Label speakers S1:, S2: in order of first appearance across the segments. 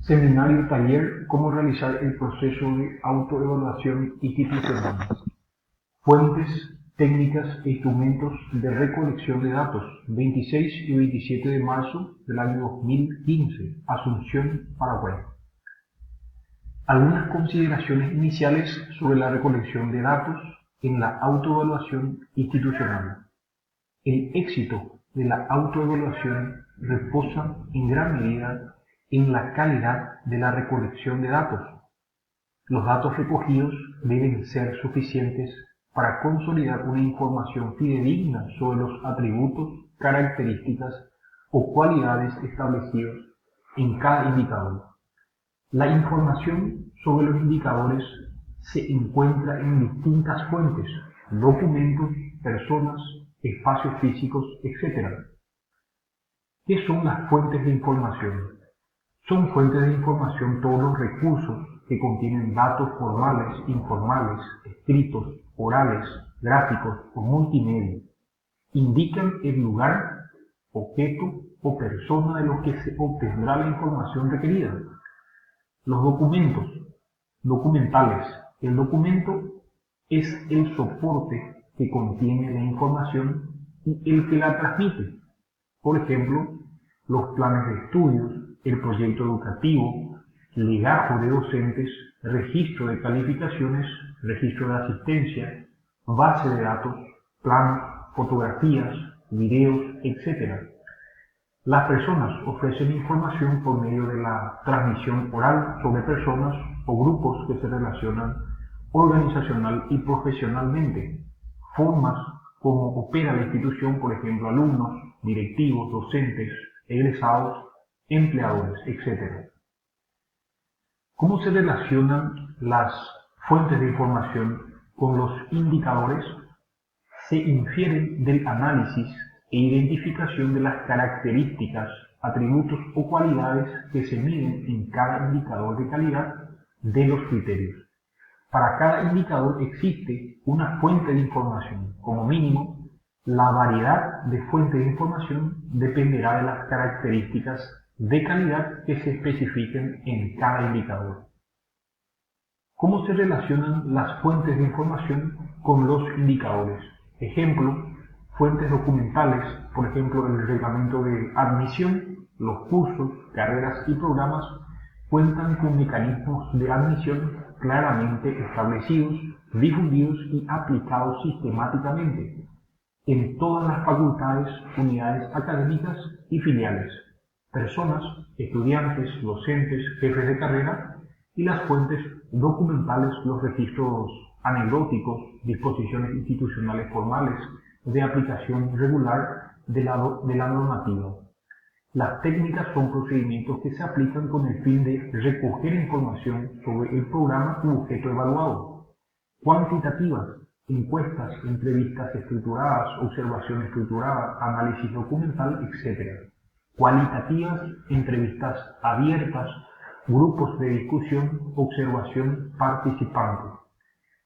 S1: Seminario taller Cómo realizar el proceso de autoevaluación institucional. Fuentes, técnicas e instrumentos de recolección de datos. 26 y 27 de marzo del año 2015. Asunción, Paraguay. Algunas consideraciones iniciales sobre la recolección de datos en la autoevaluación institucional. El éxito de la autoevaluación reposa en gran medida en la calidad de la recolección de datos. Los datos recogidos deben ser suficientes para consolidar una información fidedigna sobre los atributos, características o cualidades establecidos en cada indicador. La información sobre los indicadores se encuentra en distintas fuentes, documentos, personas, espacios físicos, etc. ¿Qué son las fuentes de información? Son fuentes de información todos los recursos que contienen datos formales, informales, escritos, orales, gráficos o multimedia. Indican el lugar, objeto o persona de los que se obtendrá la información requerida. Los documentos documentales. El documento es el soporte que contiene la información y el que la transmite. Por ejemplo, los planes de estudios, el proyecto educativo, legajo de docentes, registro de calificaciones, registro de asistencia, base de datos, planos, fotografías, videos, etc. Las personas ofrecen información por medio de la transmisión oral sobre personas o grupos que se relacionan organizacional y profesionalmente. Formas como opera la institución, por ejemplo, alumnos, directivos, docentes, egresados, empleadores, etc. ¿Cómo se relacionan las fuentes de información con los indicadores? Se infieren del análisis e identificación de las características, atributos o cualidades que se miden en cada indicador de calidad de los criterios. Para cada indicador existe una fuente de información. Como mínimo, la variedad de fuentes de información dependerá de las características de calidad que se especifiquen en cada indicador. ¿Cómo se relacionan las fuentes de información con los indicadores? Ejemplo, fuentes documentales, por ejemplo, el reglamento de admisión, los cursos, carreras y programas cuentan con mecanismos de admisión claramente establecidos, difundidos y aplicados sistemáticamente en todas las facultades, unidades académicas y filiales, personas, estudiantes, docentes, jefes de carrera y las fuentes documentales, los registros anecdóticos, disposiciones institucionales formales de aplicación regular de la normativa. Las técnicas son procedimientos que se aplican con el fin de recoger información sobre el programa u objeto evaluado. Cuantitativas, encuestas, entrevistas estructuradas, observación estructurada, análisis documental, etc. Cualitativas, entrevistas abiertas, grupos de discusión, observación participante.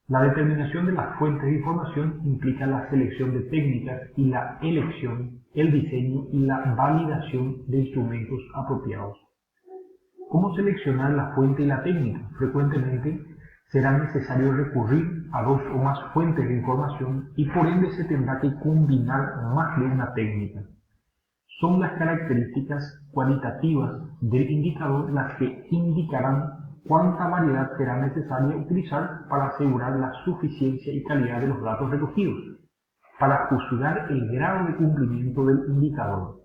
S1: La determinación de las fuentes de información implica la selección de técnicas y la elección, el diseño y la validación de instrumentos apropiados. ¿Cómo seleccionar la fuente y la técnica? Frecuentemente será necesario recurrir a dos o más fuentes de información y por ende se tendrá que combinar más de una técnica. Son las características cualitativas del indicador las que indicarán cuánta variedad será necesaria utilizar para asegurar la suficiencia y calidad de los datos recogidos, para juzgar el grado de cumplimiento del indicador.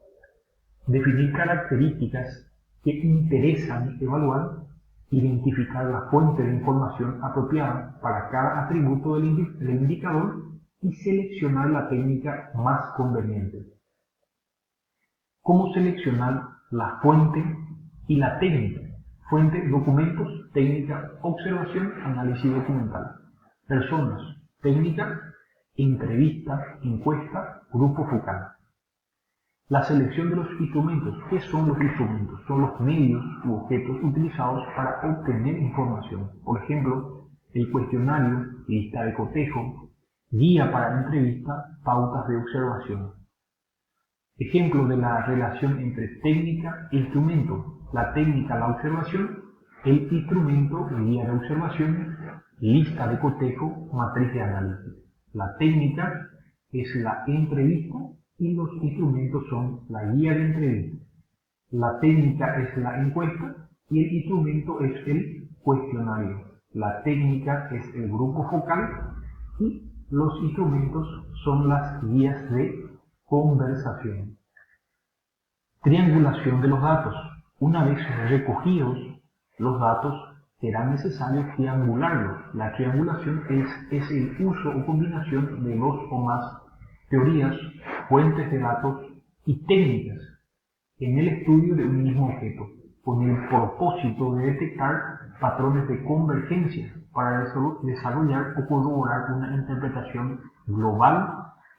S1: Definir características que interesan evaluar, identificar la fuente de información apropiada para cada atributo del indicador y seleccionar la técnica más conveniente. ¿Cómo seleccionar la fuente y la técnica? Fuente, documentos, técnica, observación, análisis documental. Personas, técnica, entrevista, encuesta, grupo focal. La selección de los instrumentos. ¿Qué son los instrumentos? Son los medios u objetos utilizados para obtener información. Por ejemplo, el cuestionario, lista de cotejo, guía para entrevista, pautas de observación. Ejemplo de la relación entre técnica e instrumento. la técnica, la observación, el instrumento, guía de observación, lista de cotejo, matriz de análisis. La técnica es la entrevista y los instrumentos son la guía de entrevista. La técnica es la encuesta y el instrumento es el cuestionario. La técnica es el grupo focal y los instrumentos son las guías de conversación. Triangulación de los datos. Una vez recogidos los datos, será necesario triangularlos. La triangulación es el uso o combinación de dos o más teorías, fuentes de datos y técnicas en el estudio de un mismo objeto, con el propósito de detectar patrones de convergencia para desarrollar o corroborar una interpretación global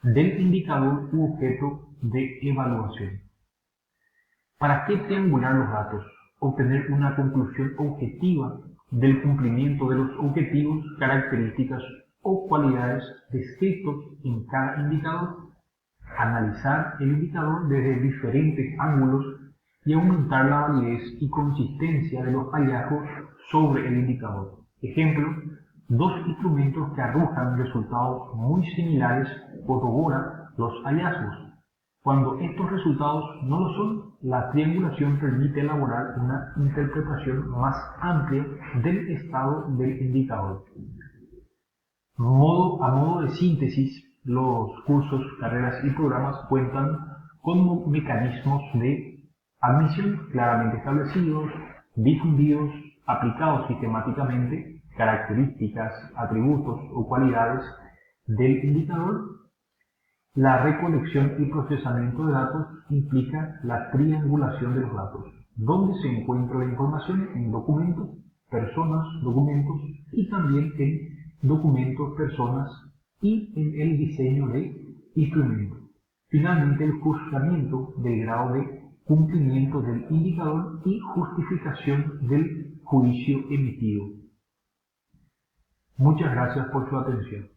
S1: del indicador u objeto de evaluación. ¿Para qué triangular los datos? Obtener una conclusión objetiva del cumplimiento de los objetivos, características o cualidades descritos en cada indicador, analizar el indicador desde diferentes ángulos y aumentar la validez y consistencia de los hallazgos sobre el indicador. Ejemplo, dos instrumentos que arrojan resultados muy similares corroboran los hallazgos. Cuando estos resultados no lo son, la triangulación permite elaborar una interpretación más amplia del estado del indicador. A modo de síntesis, los cursos, carreras y programas cuentan con mecanismos de admisión claramente establecidos, difundidos, aplicados sistemáticamente, características, atributos o cualidades del indicador. La recolección y procesamiento de datos implica la triangulación de los datos, donde se encuentra la información en documentos, personas, documentos y también en documentos, personas y en el diseño de instrumentos. Finalmente, el juzgamiento del grado de cumplimiento del indicador y justificación del juicio emitido. Muchas gracias por su atención.